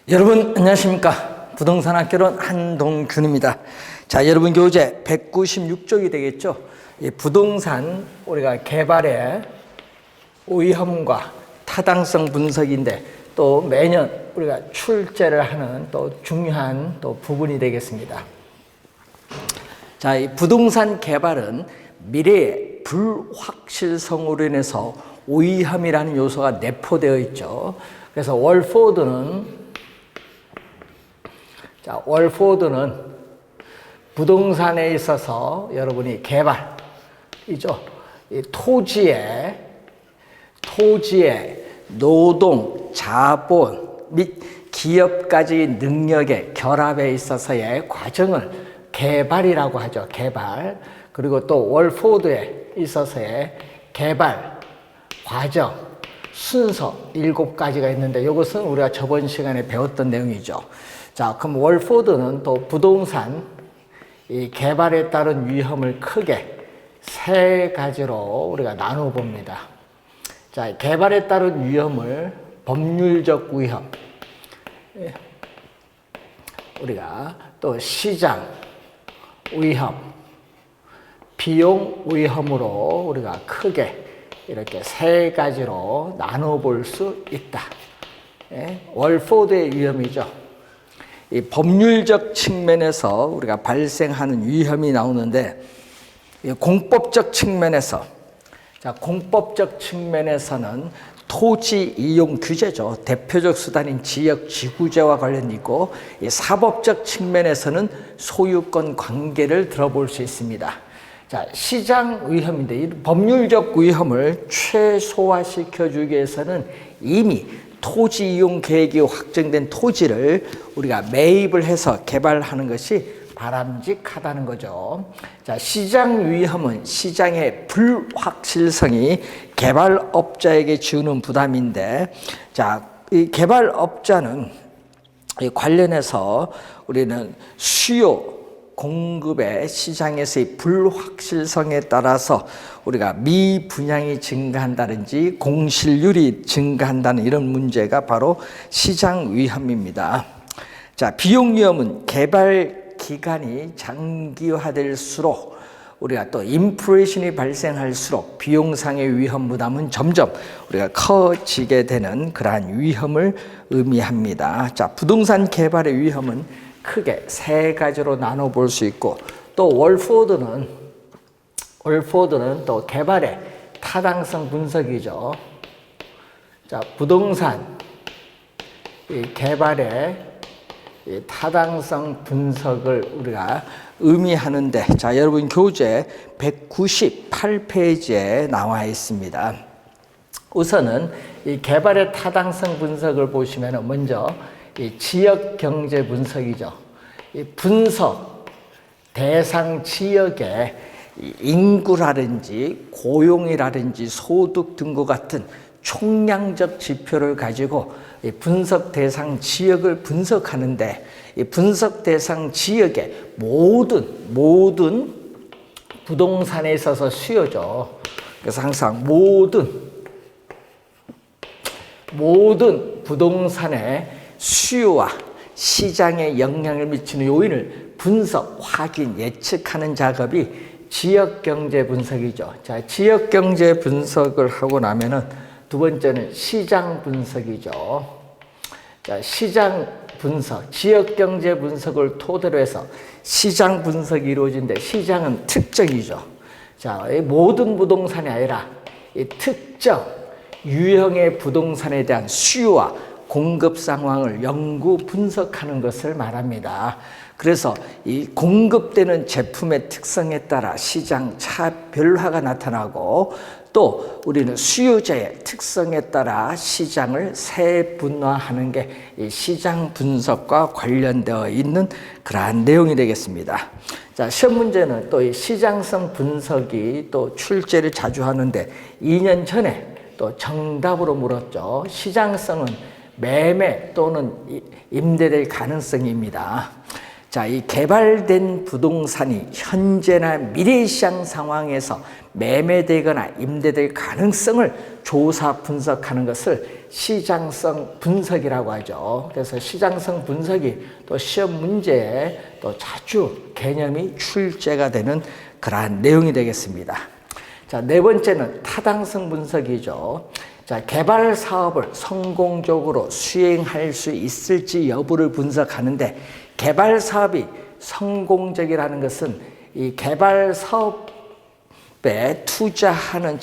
여러분 안녕하십니까? 부동산 학교론 한동균입니다. 자, 여러분 교재 196쪽이 되겠죠. 이 부동산 우리가 개발의 위험과 타당성 분석인데 또 매년 우리가 출제를 하는 또 중요한 또 부분이 되겠습니다. 자, 이 부동산 개발은 미래의 불확실성으로 인해서 위험이라는 요소가 내포되어 있죠. 그래서 월포드는 부동산에 있어서 여러분이 개발이죠. 이 토지의 노동, 자본 및 기업가지의 능력의 결합에 있어서의 과정을 개발이라고 하죠. 개발. 그리고 또 월포드에 있어서의 개발 과정 순서 7가지가 있는데 이것은 우리가 저번 시간에 배웠던 내용이죠. 자, 그럼 월포드는 또 부동산 이 개발에 따른 위험을 크게 3가지로 우리가 나누어 봅니다. 자, 개발에 따른 위험을 법률적 위험, 우리가 또 시장 위험, 비용 위험으로 우리가 크게 이렇게 3가지로 나누어 볼 수 있다. 월포드의 위험이죠. 이 법률적 측면에서 우리가 발생하는 위험이 나오는데 공법적 측면에서는 토지 이용 규제죠. 대표적 수단인 지역 지구제와 관련이 있고 사법적 측면에서는 소유권 관계를 들어볼 수 있습니다. 자, 시장 위험인데 이 법률적 위험을 최소화시켜 주기 위해서는 이미 토지 이용 계획이 확정된 토지를 우리가 매입을 해서 개발하는 것이 바람직하다는 거죠. 자, 시장 위험은 시장의 불확실성이 개발업자에게 주는 부담인데, 자, 이 개발업자는 관련해서 우리는 수요 공급의 시장에서의 불확실성에 따라서 우리가 미분양이 증가한다든지 공실률이 증가한다는 이런 문제가 바로 시장 위험입니다. 자, 비용 위험은 개발 기간이 장기화될수록 우리가 또 인플레이션이 발생할수록 비용상의 위험 부담은 점점 우리가 커지게 되는 그러한 위험을 의미합니다. 자, 부동산 개발의 위험은 크게 3가지로 나눠 볼 수 있고 또 월포드는 또 개발의 타당성 분석이죠. 자, 부동산 개발의 타당성 분석을 우리가 의미하는데, 자, 여러분 교재 198페이지에 나와 있습니다. 우선은 이 개발의 타당성 분석을 보시면 먼저 이 지역 경제 분석이죠. 이 분석 대상 지역의 인구라든지 고용이라든지 소득 등과 같은 총량적 지표를 가지고 이 분석 대상 지역을 분석하는데, 이 분석 대상 지역의 모든 부동산에 있어서 수요죠. 그래서 항상 모든 부동산의 수요와 시장에 영향을 미치는 요인을 분석, 확인, 예측하는 작업이 지역경제 분석이죠. 자, 지역경제 분석을 하고 나면은 두 번째는 시장 분석이죠. 자, 시장 분석, 지역경제 분석을 토대로 해서 시장 분석이 이루어지는데 시장은 특정이죠. 자, 모든 부동산이 아니라 이 특정 유형의 부동산에 대한 수요와 공급 상황을 연구 분석하는 것을 말합니다. 그래서 이 공급되는 제품의 특성에 따라 시장 차별화가 나타나고 또 우리는 수요자의 특성에 따라 시장을 세분화하는 게 이 시장 분석과 관련되어 있는 그러한 내용이 되겠습니다. 자, 시험 문제는 또 이 시장성 분석이 또 출제를 자주 하는데 2년 전에 또 정답으로 물었죠. 시장성은 매매 또는 임대될 가능성입니다. 자, 이 개발된 부동산이 현재나 미래 시장 상황에서 매매되거나 임대될 가능성을 조사 분석하는 것을 시장성 분석이라고 하죠. 그래서 시장성 분석이 또 시험 문제에 또 자주 개념이 출제가 되는 그러한 내용이 되겠습니다. 자, 네 번째는 타당성 분석이죠. 자, 개발 사업을 성공적으로 수행할 수 있을지 여부를 분석하는데, 개발 사업이 성공적이라는 것은 이 개발 사업에 투자하는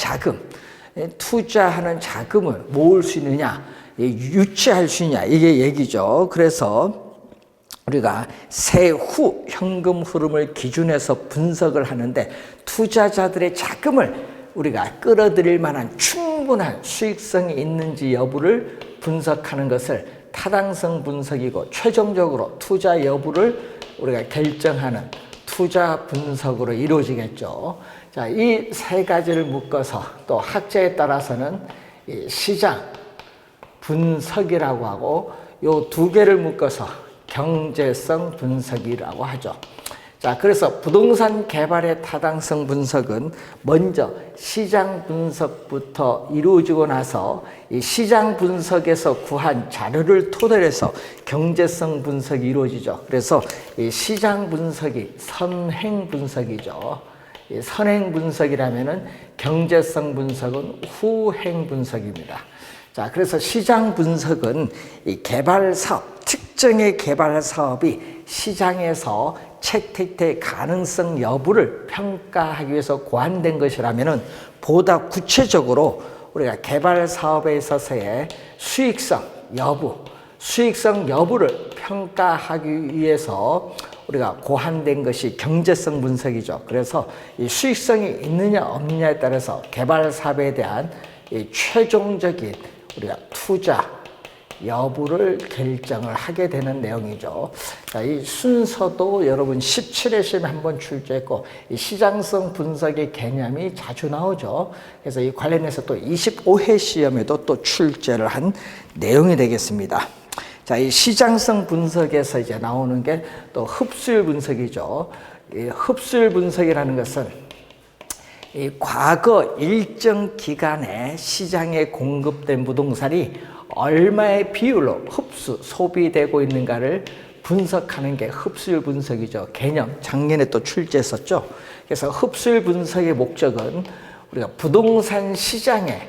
자금을 모을 수 있느냐, 유치할 수 있느냐, 이게 얘기죠. 그래서 우리가 세후 현금 흐름을 기준해서 분석을 하는데, 투자자들의 자금을 우리가 끌어들일 만한 충분한 수익성이 있는지 여부를 분석하는 것을 타당성 분석이고, 최종적으로 투자 여부를 우리가 결정하는 투자 분석으로 이루어지겠죠. 자, 이 세 가지를 묶어서 또 학자에 따라서는 이 시장 분석이라고 하고, 요 두 개를 묶어서 경제성 분석이라고 하죠. 자, 그래서 부동산 개발의 타당성 분석은 먼저 시장 분석부터 이루어지고 나서 이 시장 분석에서 구한 자료를 토대로 해서 경제성 분석이 이루어지죠. 그래서 이 시장 분석이 선행 분석이죠. 이 선행 분석이라면은 경제성 분석은 후행 분석입니다. 자, 그래서 시장 분석은 이 개발 사업, 특정의 개발 사업이 시장에서 채택될 가능성 여부를 평가하기 위해서 고안된 것이라면은 보다 구체적으로 우리가 개발 사업에 있어서의 수익성 여부를 평가하기 위해서 우리가 고안된 것이 경제성 분석이죠. 그래서 이 수익성이 있느냐 없느냐에 따라서 개발 사업에 대한 이 최종적인 우리가 투자 여부를 결정을 하게 되는 내용이죠. 자, 이 순서도 여러분 17회 시험에 한번 출제했고, 이 시장성 분석의 개념이 자주 나오죠. 그래서 이 관련해서 또 25회 시험에도 또 출제를 한 내용이 되겠습니다. 자, 이 시장성 분석에서 이제 나오는 게 또 흡수율 분석이죠. 이 흡수율 분석이라는 것은 이 과거 일정 기간에 시장에 공급된 부동산이 얼마의 비율로 소비되고 있는가를 분석하는 게 흡수율 분석이죠. 개념, 작년에 또 출제했었죠. 그래서 흡수율 분석의 목적은 우리가 부동산 시장의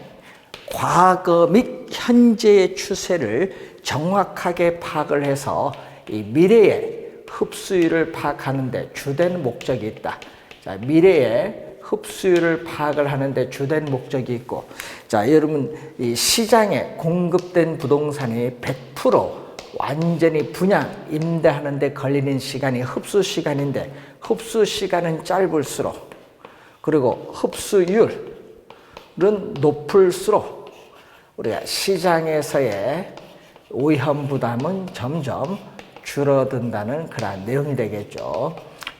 과거 및 현재의 추세를 정확하게 파악을 해서 이 미래의 흡수율을 파악하는 데 주된 목적이 있다. 자, 미래의 흡수율을 파악을 하는데 주된 목적이 있고, 자, 여러분, 이 시장에 공급된 부동산이 100% 완전히 분양, 임대하는 데 걸리는 시간이 흡수 시간인데, 흡수 시간은 짧을수록, 그리고 흡수율은 높을수록 우리가 시장에서의 오염 부담은 점점 줄어든다는 그런 내용이 되겠죠.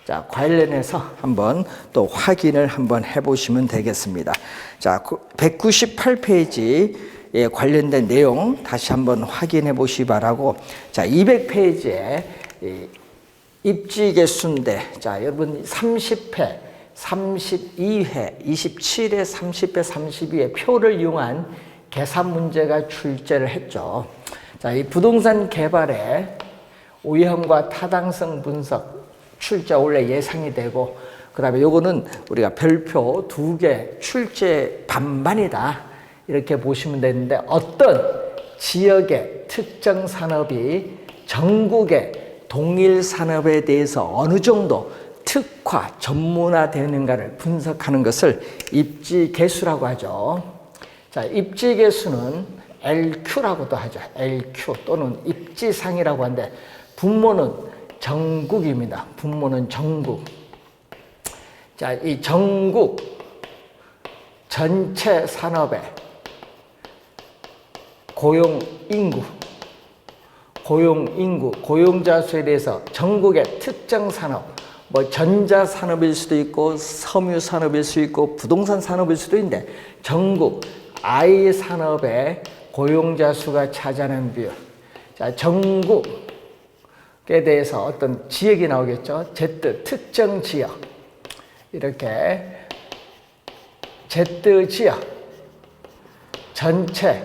자, 관련해서 한번 또 확인을 한번 해보시면 되겠습니다. 자, 198페이지에 관련된 내용 다시 한번 확인해 보시기 바라고, 자, 200페이지에 입지 개수인데, 자, 여러분 30회, 32회, 27회, 30회, 32회 표를 이용한 계산 문제가 출제를 했죠. 자, 이 부동산 개발의 오형과 타당성 분석 출제 원래 예상이 되고, 그 다음에 요거는 우리가 별표 2개 출제 반반이다, 이렇게 보시면 되는데, 어떤 지역의 특정 산업이 전국의 동일 산업에 대해서 어느 정도 특화, 전문화되는가를 분석하는 것을 입지 개수라고 하죠. 자, 입지 개수는 LQ라고도 하죠. LQ 또는 입지상이라고 하는데, 분모는 전국입니다. 분모는 전국. 자, 이 전국 전체 산업의 고용자 수에 대해서 전국의 특정 산업, 뭐 전자산업일 수도 있고 섬유산업일 수 있고 부동산 산업일 수도 있는데, 전국 I 산업의 고용자 수가 차지하는 비율. 자, 전국 에 대해서 어떤 지역이 나오겠죠. Z, 특정 지역. 이렇게 Z 지역 전체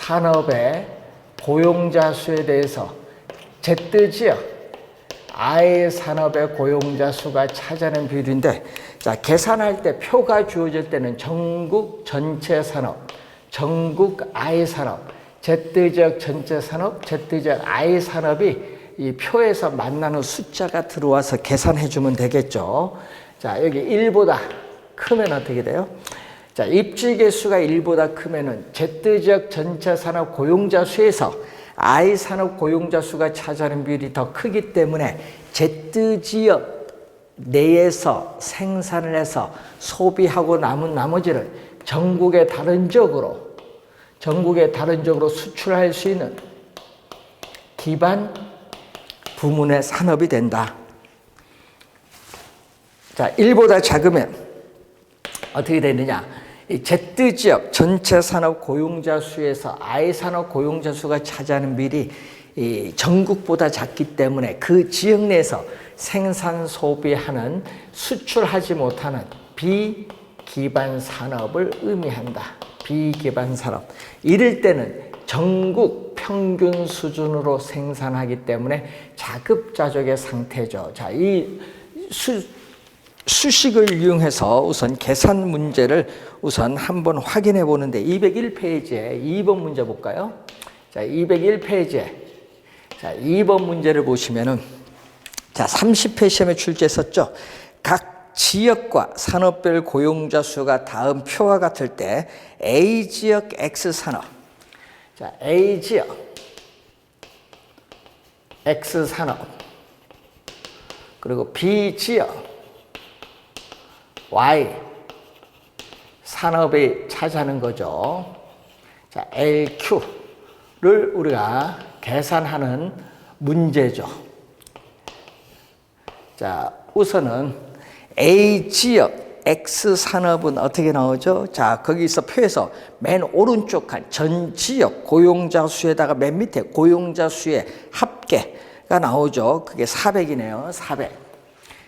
산업의 고용자 수에 대해서 Z지역 I 산업의 고용자 수가 차지하는 비율인데, 자, 계산할 때 표가 주어질 때는 전국 전체 산업, 전국 I 산업, Z지역 전체 산업, Z지역 I 산업이 이 표에서 만나는 숫자가 들어와서 계산해 주면 되겠죠. 자, 여기 1보다 크면 어떻게 돼요? 자, 입지 개수가 1보다 크면은 Z지역 전체 산업 고용자 수에서 I 산업 고용자 수가 차지하는 비율이 더 크기 때문에 Z지역 내에서 생산을 해서 소비하고 남은 나머지를 전국의 다른 지역으로 수출할 수 있는 기반 부문의 산업이 된다. 자, 1보다 작으면 어떻게 되느냐? 이 Z지역 전체 산업 고용자 수에서 I 산업 고용자 수가 차지하는 비율이 이 전국보다 작기 때문에 그 지역 내에서 생산 소비하는 수출하지 못하는 비기반 산업을 의미한다. 비기반 산업. 이럴 때는 전국 평균 수준으로 생산하기 때문에 자급자족의 상태죠. 자, 이 수식을 이용해서 우선 계산 문제를 우선 한번 확인해 보는데 201페이지에 2번 문제 볼까요? 자, 201페이지에 자, 2번 문제를 보시면은 자, 30회 시험에 출제했었죠. 각 지역과 산업별 고용자 수가 다음 표와 같을 때 A지역 X산업. 자, A지역 X산업. 그리고 B지역 Y 산업이 차지하는 거죠. 자, LQ를 우리가 계산하는 문제죠. 자, 우선은 A지역 X산업은 어떻게 나오죠? 자, 거기서 표에서 맨 오른쪽 칸 전지역 고용자 수에다가 맨 밑에 고용자 수의 합계가 나오죠. 그게 400이네요. 400.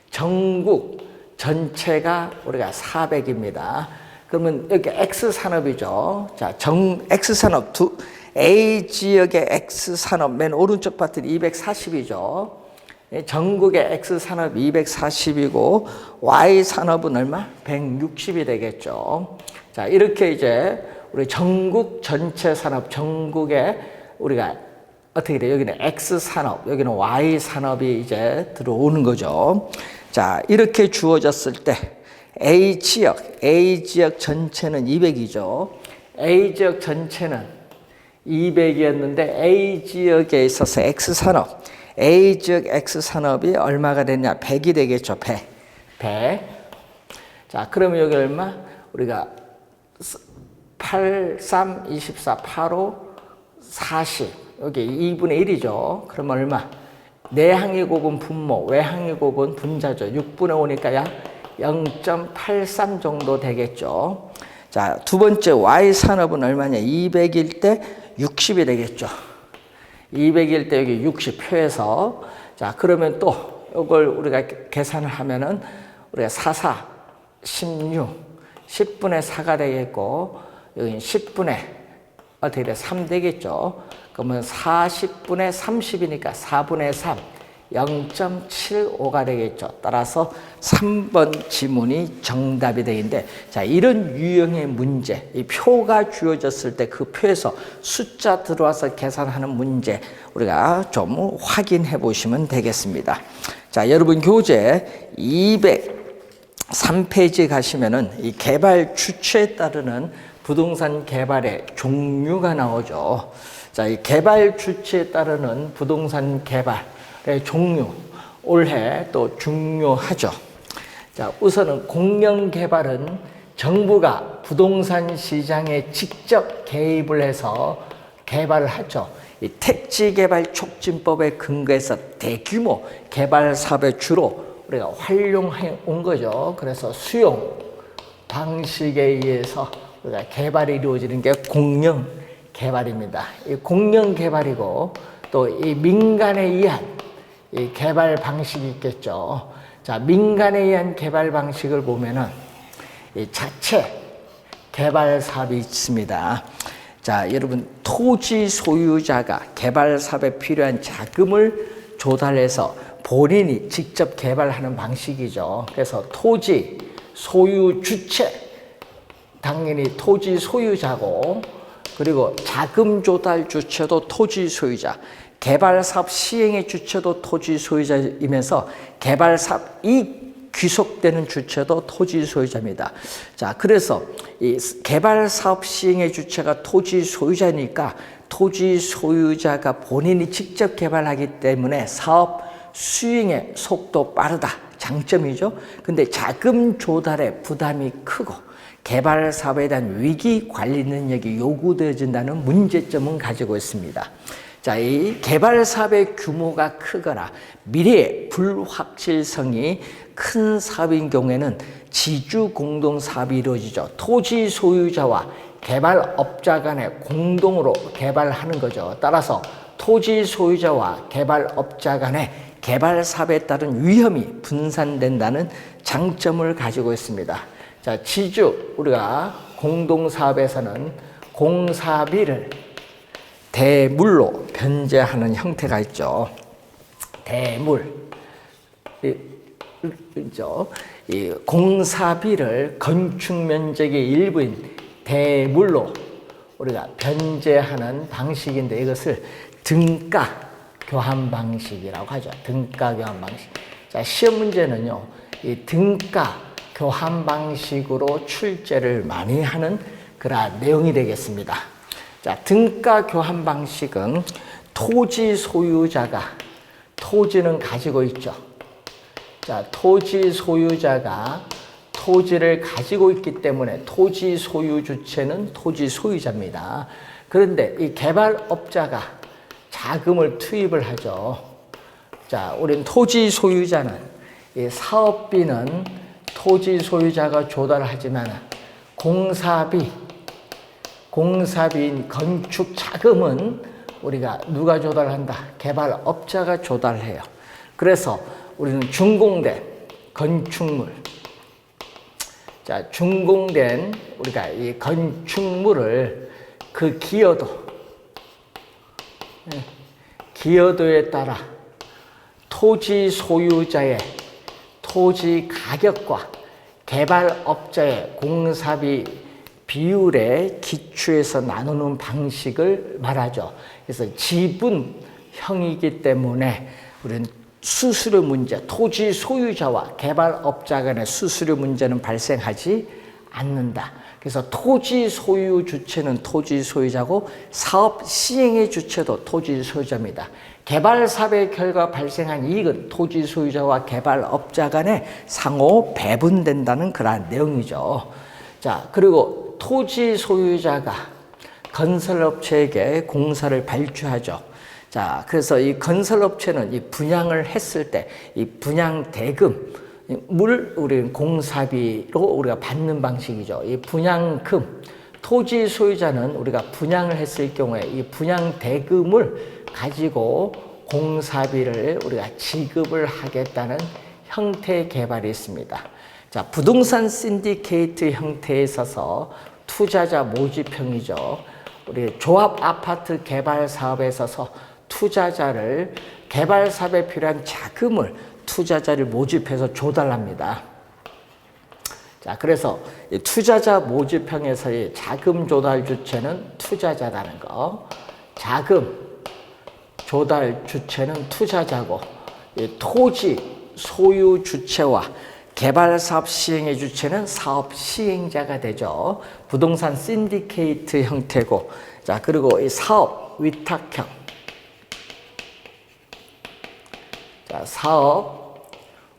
전국 전체가 우리가 400입니다. 그러면 여기 X산업이죠. 자, X산업 A지역의 X산업 맨 오른쪽 파트는 240이죠. 전국의 X산업 240이고 Y산업은 얼마? 160이 되겠죠. 자, 이렇게 이제 우리 전국 전체 산업, 전국에 우리가 어떻게 돼요? 여기는 X산업, 여기는 Y산업이 이제 들어오는 거죠. 자, 이렇게 주어졌을 때 A지역 전체는 200이죠. A지역 전체는 200이었는데 A지역에 있어서 X산업, A지역 X산업이 얼마가 되냐? 100이 되겠죠. 100. 자, 그러면 여기 얼마? 우리가 8, 3, 24, 8, 5, 40. 여기 2분의 1이죠. 그러면 얼마? 내항의 곱은 분모, 외항의 곱은 분자죠. 6분의 5니까 약 0.83 정도 되겠죠. 자, 두 번째 Y산업은 얼마냐? 200일 때 60이 되겠죠. 200일 때 여기 60 표에서. 자, 그러면 또 이걸 우리가 계산을 하면은 우리가 4, 16, 10분의 4가 되겠고, 여기 10분의 어떻게 돼? 3 되겠죠. 그러면 40분의 30이니까 4분의 3, 0.75가 되겠죠. 따라서 3번 지문이 정답이 되는데, 자, 이런 유형의 문제, 이 표가 주어졌을 때 그 표에서 숫자 들어와서 계산하는 문제 우리가 좀 확인해 보시면 되겠습니다. 자, 여러분 교재 203페이지 가시면은 이 개발 주체에 따르는 부동산 개발의 종류가 나오죠. 자, 이 개발 주체에 따르는 부동산 개발의 종류, 올해 또 중요하죠. 자, 우선은 공영 개발은 정부가 부동산 시장에 직접 개입을 해서 개발을 하죠. 이 택지 개발 촉진법에 근거해서 대규모 개발 사업에 주로 우리가 활용해 온 거죠. 그래서 수용 방식에 의해서 우리가 개발이 이루어지는 게 공영 개발입니다. 이 공영 개발이고 또 이 민간에 의한 이 개발 방식이 있겠죠. 자, 민간에 의한 개발 방식을 보면은 이 자체 개발 사업이 있습니다. 자, 자, 여러분 토지 소유자가 개발 사업에 필요한 자금을 조달해서 본인이 직접 개발하는 방식이죠. 그래서 토지 소유 주체, 당연히 토지 소유자고, 그리고 자금 조달 주체도 토지 소유자, 개발 사업 시행의 주체도 토지 소유자이면서 개발 사업이 귀속되는 주체도 토지 소유자입니다. 자, 그래서 이 개발 사업 시행의 주체가 토지 소유자니까 토지 소유자가 본인이 직접 개발하기 때문에 사업 수행의 속도 빠르다, 장점이죠. 근데 자금 조달에 부담이 크고 개발 사업에 대한 위기 관리 능력이 요구되어진다는 문제점은 가지고 있습니다. 자, 이 개발 사업의 규모가 크거나 미래의 불확실성이 큰 사업인 경우에는 지주 공동 사업이 이루어지죠. 토지 소유자와 개발업자 간에 공동으로 개발하는 거죠. 따라서 토지 소유자와 개발업자 간에 개발 사업에 따른 위험이 분산된다는 장점을 가지고 있습니다. 자, 지주, 우리가 공동 사업에서는 공사비를 대물로 변제하는 형태가 있죠. 대물. 이 공사비를 건축 면적의 일부인 대물로 우리가 변제하는 방식인데 이것을 등가 교환 방식이라고 하죠. 등가 교환 방식. 자, 시험 문제는요, 이 등가 교환 방식으로 출제를 많이 하는 그러한 내용이 되겠습니다. 자, 등가 교환 방식은 토지 소유자가 토지는 가지고 있죠. 자, 토지 소유자가 토지를 가지고 있기 때문에 토지 소유 주체는 토지 소유자입니다. 그런데 이 개발업자가 자금을 투입을 하죠. 자, 우린 토지 소유자는 이 사업비는 토지 소유자가 조달하지만 공사비인 건축 자금은 우리가 누가 조달한다? 개발업자가 조달해요. 그래서 우리는 준공된 건축물, 자, 준공된 우리가 이 건축물을 그 기여도에 따라 토지 소유자의 토지 가격과 개발업자의 공사비 비율에 기초해서 나누는 방식을 말하죠. 그래서 지분형이기 때문에 우리는 수수료 문제, 토지 소유자와 개발업자 간의 수수료 문제는 발생하지 않는다. 그래서 토지 소유 주체는 토지 소유자고 사업 시행의 주체도 토지 소유자입니다. 개발 사업의 결과 발생한 이익은 토지 소유자와 개발업자 간에 상호 배분된다는 그러한 내용이죠. 자, 그리고 토지 소유자가 건설업체에게 공사를 발주하죠. 자, 그래서 이 건설업체는 이 분양을 했을 때 이 분양 대금을 우리는 공사비로 우리가 받는 방식이죠. 이 분양금, 토지 소유자는 우리가 분양을 했을 경우에 이 분양 대금을 가지고 공사비를 우리가 지급을 하겠다는 형태의 개발이 있습니다. 자, 부동산 신디케이트 형태에 있어서 투자자 모집형이죠. 우리 조합 아파트 개발 사업에 있어서 투자자를 개발 사업에 필요한 자금을 투자자를 모집해서 조달합니다. 자, 그래서 투자자 모집형에서의 자금 조달 주체는 투자자라는 거, 자금 조달 주체는 투자자고, 토지 소유 주체와 개발 사업 시행의 주체는 사업 시행자가 되죠. 부동산 신디케이트 형태고, 자, 그리고 이 사업 위탁형, 자, 사업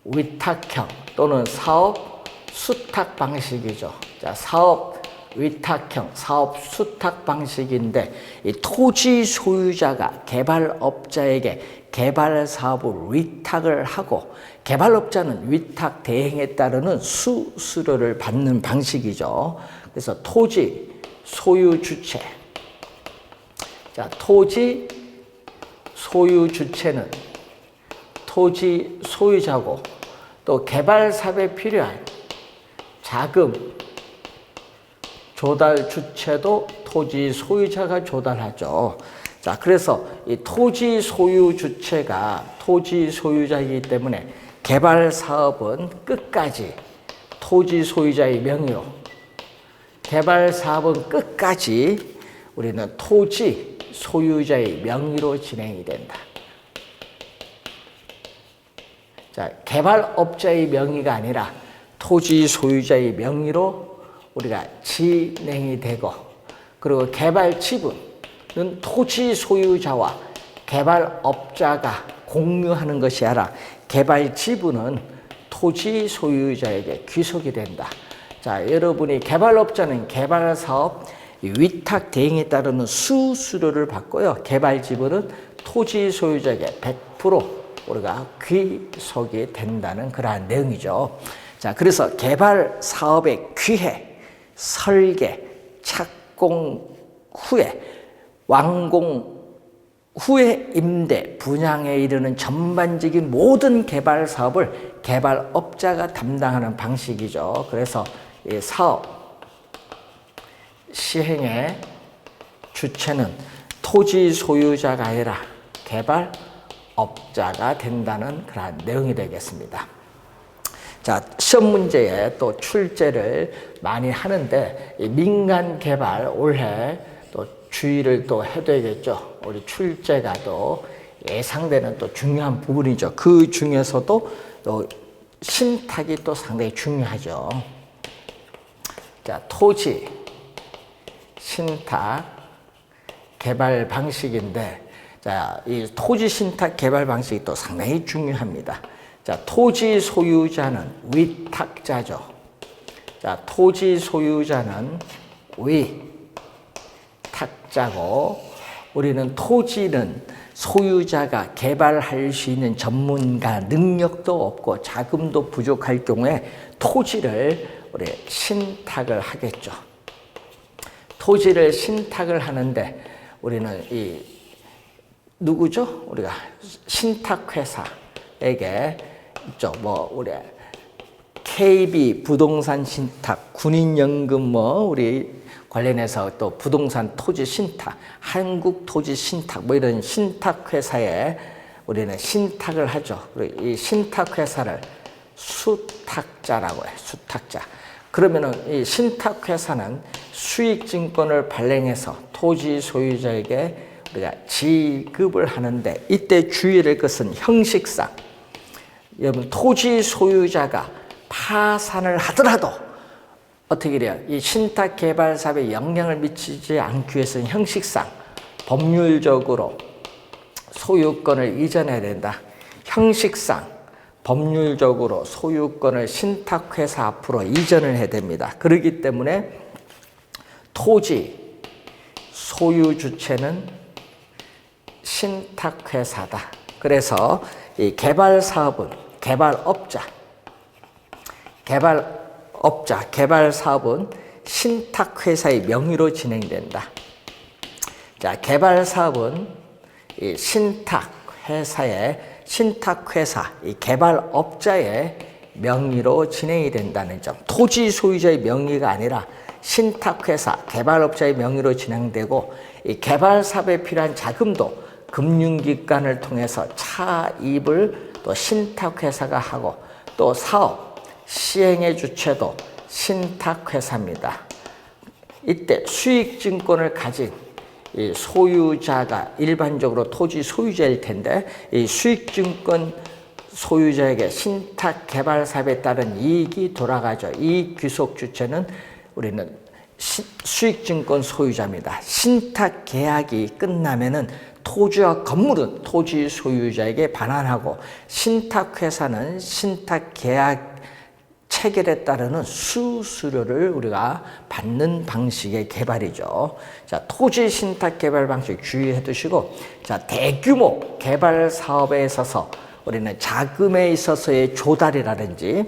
위탁형 또는 사업 수탁 방식이죠. 자, 사업 위탁형, 사업 수탁 방식인데 이 토지 소유자가 개발업자에게 개발 사업을 위탁을 하고 개발업자는 위탁 대행에 따르는 수수료를 받는 방식이죠. 그래서 토지 소유 주체, 자, 토지 소유 주체는 토지 소유자고 또 개발 사업에 필요한 자금 조달 주체도 토지 소유자가 조달하죠. 자, 그래서 이 토지 소유 주체가 토지 소유자이기 때문에 개발 사업은 끝까지 토지 소유자의 명의로, 개발 사업은 끝까지 우리는 토지 소유자의 명의로 진행이 된다. 자, 개발업자의 명의가 아니라 토지 소유자의 명의로 우리가 진행이 되고, 그리고 개발 지분은 토지 소유자와 개발업자가 공유하는 것이 아니라 개발 지분은 토지 소유자에게 귀속이 된다. 자, 여러분이 개발업자는 개발 사업 위탁 대행에 따르는 수수료를 받고요. 개발 지분은 토지 소유자에게 100% 우리가 귀속이 된다는 그러한 내용이죠. 자, 그래서 개발 사업의 기획, 설계, 착공 후에 완공 후에 임대, 분양에 이르는 전반적인 모든 개발 사업을 개발업자가 담당하는 방식이죠. 그래서 이 사업 시행의 주체는 토지 소유자가 아니라 개발업자가 된다는 그런 내용이 되겠습니다. 자, 시험 문제에 또 출제를 많이 하는데 민간 개발 올해 또 주의를 또 해둬야겠죠. 우리 출제가 또 예상되는 또 중요한 부분이죠. 그 중에서도 또 신탁이 또 상당히 중요하죠. 자, 토지 신탁 개발 방식인데, 자, 이 토지 신탁 개발 방식이 또 상당히 중요합니다. 자, 토지 소유자는 위탁자죠. 자, 토지 소유자는 위탁자고, 우리는 토지는 소유자가 개발할 수 있는 전문가 능력도 없고 자금도 부족할 경우에 토지를 우리 신탁을 하겠죠. 토지를 신탁을 하는데 우리는 이 누구죠? 우리가 신탁회사에게 있죠. 뭐 우리 KB 부동산 신탁, 군인연금 뭐 우리 관련해서 또 부동산 토지 신탁, 한국 토지 신탁 뭐 이런 신탁 회사에 우리는 신탁을 하죠. 이 신탁 회사를 수탁자라고 해요. 수탁자. 그러면은 이 신탁 회사는 수익 증권을 발행해서 토지 소유자에게 우리가 지급을 하는데, 이때 주의할 것은 형식상 여러분 토지 소유자가 파산을 하더라도 어떻게 돼요? 이 신탁 개발 사업에 영향을 미치지 않기 위해서는 형식상 법률적으로 소유권을 이전해야 된다. 형식상 법률적으로 소유권을 신탁회사 앞으로 이전을 해야 됩니다. 그렇기 때문에 토지 소유 주체는 신탁회사다. 그래서 이 개발 사업은 개발 사업은 신탁회사의 명의로 진행된다. 자, 개발 사업은 이 신탁회사, 이 개발업자의 명의로 진행이 된다는 점. 토지 소유자의 명의가 아니라 신탁회사, 개발업자의 명의로 진행되고, 이 개발 사업에 필요한 자금도 금융기관을 통해서 차입을 또 신탁회사가 하고, 또 사업 시행의 주체도 신탁회사입니다. 이때 수익증권을 가진 이 소유자가 일반적으로 토지 소유자일 텐데, 이 수익증권 소유자에게 신탁 개발 사업에 따른 이익이 돌아가죠. 이익 귀속 주체는 우리는 수익증권 소유자입니다. 신탁 계약이 끝나면은 토지와 건물은 토지 소유자에게 반환하고, 신탁회사는 신탁 계약 체결에 따르는 수수료를 우리가 받는 방식의 개발이죠. 자, 토지 신탁 개발 방식 주의해 두시고, 자, 대규모 개발 사업에 있어서 우리는 자금에 있어서의 조달이라든지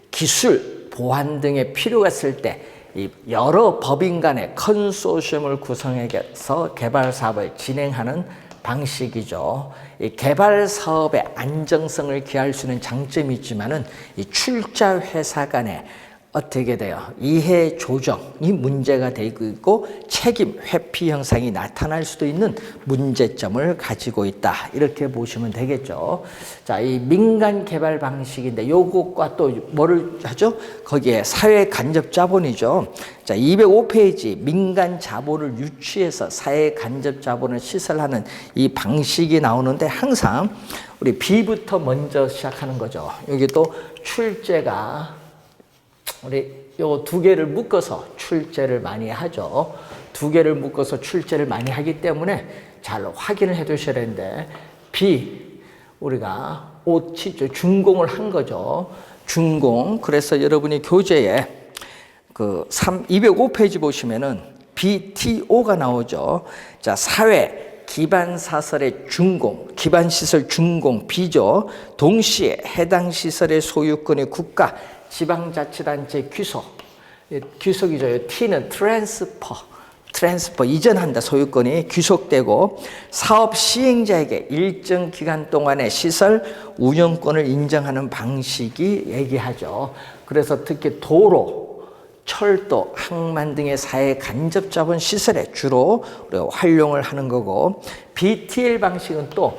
기술 보완 등의 필요가 있을 때 이 여러 법인 간의 컨소시엄을 구성해서 개발 사업을 진행하는 방식이죠. 이 개발 사업의 안정성을 기할 수 있는 장점이 있지만은 이 출자 회사 간의 어떻게 돼요? 이해 조정이 문제가 되고 있고 책임 회피 현상이 나타날 수도 있는 문제점을 가지고 있다. 이렇게 보시면 되겠죠. 자, 이 민간 개발 방식인데 요것과 또 뭐를 하죠? 거기에 사회 간접 자본이죠. 자, 205페이지 민간 자본을 유치해서 사회 간접 자본을 시설하는 이 방식이 나오는데 항상 우리 B부터 먼저 시작하는 거죠. 여기 또 출제가 우리 요 두 개를 묶어서 출제를 많이 하죠. 두 개를 묶어서 출제를 많이 하기 때문에 잘 확인을 해 두셔야 되는데 B 우리가 OT 준공을 한 거죠. 준공. 그래서 여러분이 교재에 그 205페이지 보시면은 BTO가 나오죠. 자, 사회 기반 사설의 준공, 기반 시설 준공 B죠. 동시에 해당 시설의 소유권이 국가 지방자치단체 귀속이죠. T는 트랜스퍼 이전한다. 소유권이 귀속되고 사업 시행자에게 일정 기간 동안의 시설 운영권을 인정하는 방식이 얘기하죠. 그래서 특히 도로, 철도, 항만 등의 사회 간접 자본 시설에 주로 우리가 활용을 하는 거고 BTL 방식은 또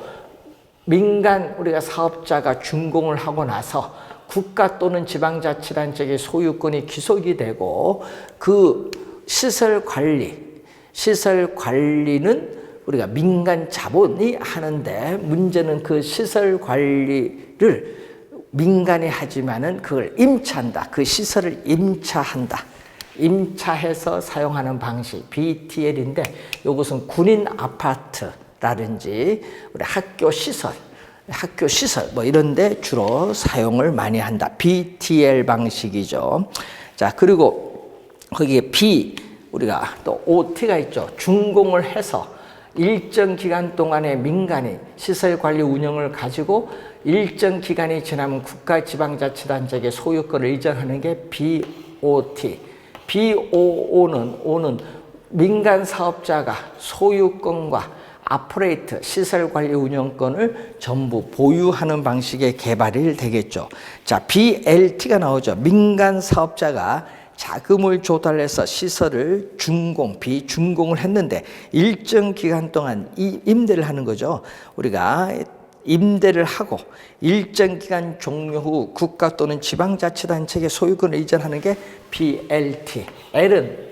민간 우리가 사업자가 준공을 하고 나서 국가 또는 지방자치단체의 소유권이 귀속이 되고 그 시설 관리는 우리가 민간 자본이 하는데 문제는 그 시설 관리를 민간이 하지만은 그걸 임차한다. 그 시설을 임차한다. 임차해서 사용하는 방식 BTL인데 이것은 군인 아파트라든지 우리 학교 시설 뭐 이런 데 주로 사용을 많이 한다. BTL 방식이죠. 자, 그리고 거기에 B 우리가 또 OT가 있죠. 준공을 해서 일정 기간 동안의 민간이 시설 관리 운영을 가지고 일정 기간이 지나면 국가 지방자치단체에게 소유권을 이전하는 게 BOT. BOO는 민간 사업자가 소유권과 아퍼레이트 시설관리 운영권을 전부 보유하는 방식의 개발이 되겠죠. 자, BLT가 나오죠. 민간 사업자가 자금을 조달해서 시설을 비준공을 했는데 일정 기간 동안 임대를 하는 거죠. 우리가 임대를 하고 일정 기간 종료 후 국가 또는 지방자치단체에게 소유권을 이전하는 게 BLT. L은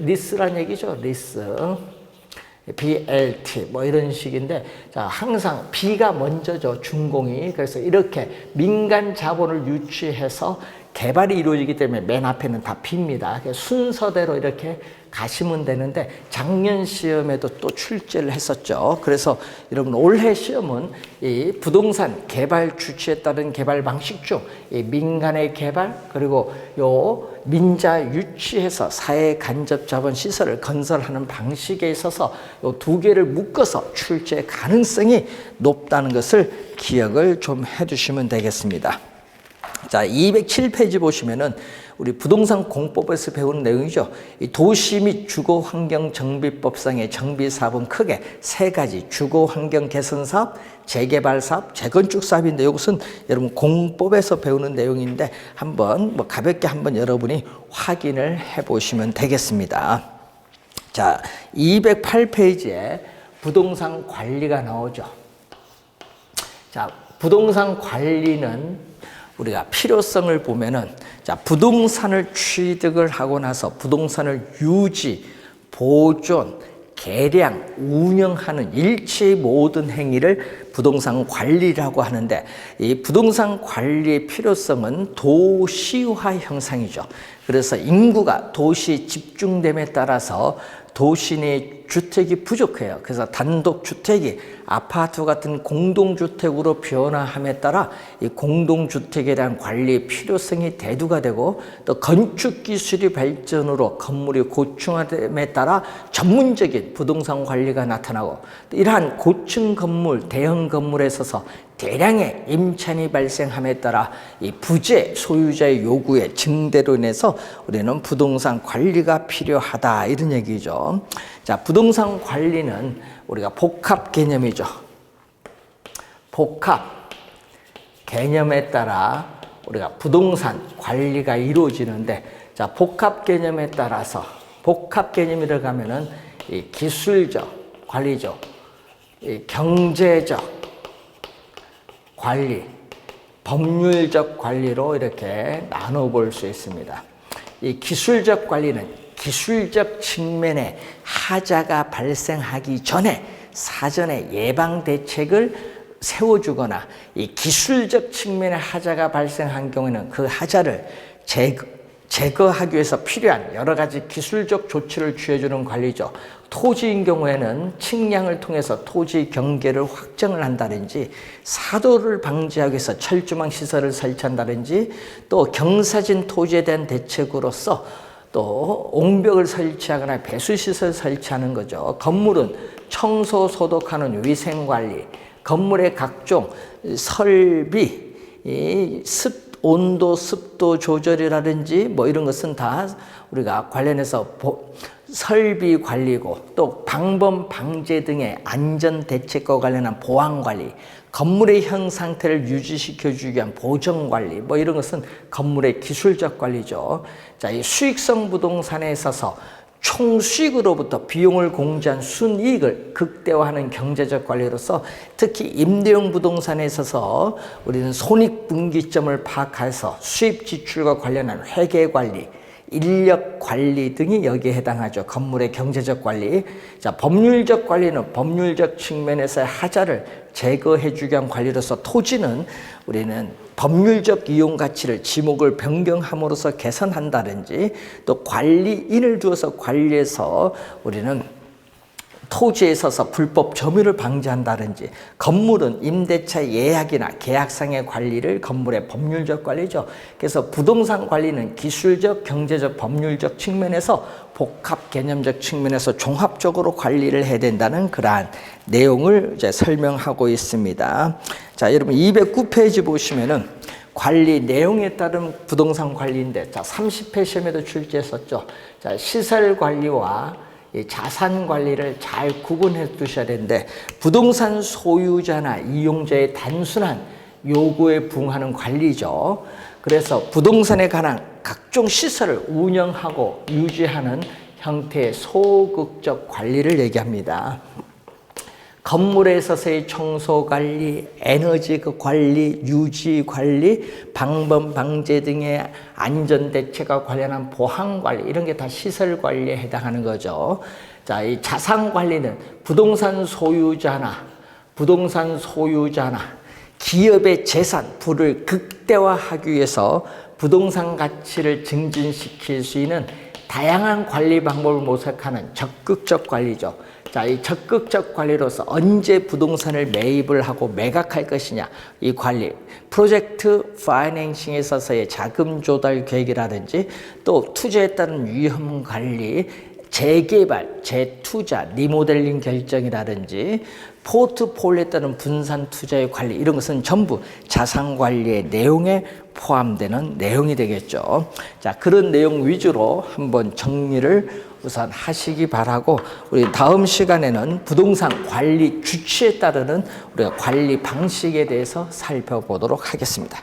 리스란 얘기죠. 리스. BLT 뭐 이런 식인데 자, 항상 B가 먼저죠. 준공이. 그래서 이렇게 민간 자본을 유치해서 개발이 이루어지기 때문에 맨 앞에는 다 B입니다. 순서대로 이렇게 가시면 되는데 작년 시험에도 또 출제를 했었죠. 그래서 여러분 올해 시험은 이 부동산 개발 주체에 따른 개발 방식 중 이 민간의 개발 그리고 요 민자 유치해서 사회 간접 자본 시설을 건설하는 방식에 있어서 요 두 개를 묶어서 출제 가능성이 높다는 것을 기억을 좀 해두시면 되겠습니다. 자, 207페이지 보시면은 우리 부동산 공법에서 배우는 내용이죠. 이 도시 및 주거 환경 정비법상의 정비 사업은 크게 세 가지: 주거 환경 개선 사업, 재개발 사업, 재건축 사업인데 이것은 여러분 공법에서 배우는 내용인데 한번 가볍게 한번 여러분이 확인을 해 보시면 되겠습니다. 자, 208페이지에 부동산 관리가 나오죠. 자, 부동산 관리는 우리가 필요성을 보면은 자, 부동산을 취득을 하고 나서 부동산을 유지, 보존, 개량, 운영하는 일체의 모든 행위를 부동산 관리라고 하는데 이 부동산 관리의 필요성은 도시화 형상이죠. 그래서 인구가 도시에 집중됨에 따라서 도시 내 주택이 부족해요. 그래서 단독주택이 아파트 같은 공동주택으로 변화함에 따라 이 공동주택에 대한 관리의 필요성이 대두가 되고 또 건축기술의 발전으로 건물이 고층화됨에 따라 전문적인 부동산 관리가 나타나고 또 이러한 고층 건물, 대형 건물에 있어서 대량의 임차인이 발생함에 따라 이 부재 소유자의 요구의 증대로 인해서 우리는 부동산 관리가 필요하다 이런 얘기죠. 자, 부동산 관리는 우리가 복합 개념이죠. 복합 개념에 따라 우리가 부동산 관리가 이루어지는데, 자, 복합 개념에 따라서 복합 개념이라고 하면은 이 기술적 관리죠, 이 경제적 관리, 법률적 관리로 이렇게 나눠볼 수 있습니다. 이 기술적 관리는 기술적 측면에 하자가 발생하기 전에 사전에 예방 대책을 세워주거나, 이 기술적 측면에 하자가 발생한 경우에는 그 하자를 제거하기 위해서 필요한 여러 가지 기술적 조치를 취해주는 관리죠. 토지인 경우에는 측량을 통해서 토지 경계를 확정을 한다든지, 사도를 방지하기 위해서 철조망 시설을 설치한다든지, 또 경사진 토지에 대한 대책으로서 또 옹벽을 설치하거나 배수시설 설치하는 거죠. 건물은 청소, 소독하는 위생관리, 건물의 각종 설비, 온도, 습도 조절이라든지 뭐 이런 것은 다 우리가 관련해서 설비 관리고, 또 방범 방제 등의 안전 대책과 관련한 보안 관리, 건물의 현 상태를 유지시켜 주기 위한 보정 관리, 뭐 이런 것은 건물의 기술적 관리죠. 자, 이 수익성 부동산에 있어서 총수익으로부터 비용을 공제한 순이익을 극대화하는 경제적 관리로서, 특히 임대용 부동산에 있어서 우리는 손익분기점을 파악해서 수입 지출과 관련한 회계관리, 인력 관리 등이 여기에 해당하죠. 건물의 경제적 관리. 자, 법률적 관리는 법률적 측면에서의 하자를 제거해주기 위한 관리로서, 토지는 우리는 법률적 이용 가치를 지목을 변경함으로써 개선한다든지, 또 관리인을 두어서 관리해서 우리는 토지에 있어서 불법 점유를 방지한다든지, 건물은 임대차 예약이나 계약상의 관리를 건물의 법률적 관리죠. 그래서 부동산 관리는 기술적, 경제적, 법률적 측면에서 복합 개념적 측면에서 종합적으로 관리를 해야 된다는 그러한 내용을 이제 설명하고 있습니다. 자, 여러분 209페이지 보시면은 관리 내용에 따른 부동산 관리인데, 자, 30회 시험에도 출제했었죠. 자, 시설 관리와 이 자산 관리를 잘 구분해 두셔야 되는데, 부동산 소유자나 이용자의 단순한 요구에 부응하는 관리죠. 그래서 부동산에 관한 각종 시설을 운영하고 유지하는 형태의 소극적 관리를 얘기합니다. 건물에 있어서의 청소 관리, 에너지 관리, 유지 관리, 방범 방제 등의 안전 대책과 관련한 보안 관리, 이런 게 다 시설 관리에 해당하는 거죠. 자, 이 자산 관리는 부동산 소유자나 기업의 재산 부를 극대화하기 위해서 부동산 가치를 증진시킬 수 있는 다양한 관리 방법을 모색하는 적극적 관리죠. 자, 이 적극적 관리로서 언제 부동산을 매입을 하고 매각할 것이냐, 이 관리, 프로젝트 파이낸싱에 있어서의 자금 조달 계획이라든지, 또 투자에 따른 위험 관리, 재개발, 재투자, 리모델링 결정이라든지, 포트폴리오에 따른 분산 투자의 관리, 이런 것은 전부 자산 관리의 내용에 포함되는 내용이 되겠죠. 자, 그런 내용 위주로 한번 정리를 우선 하시기 바라고, 우리 다음 시간에는 부동산 관리 주치에 따르는 우리가 관리 방식에 대해서 살펴보도록 하겠습니다.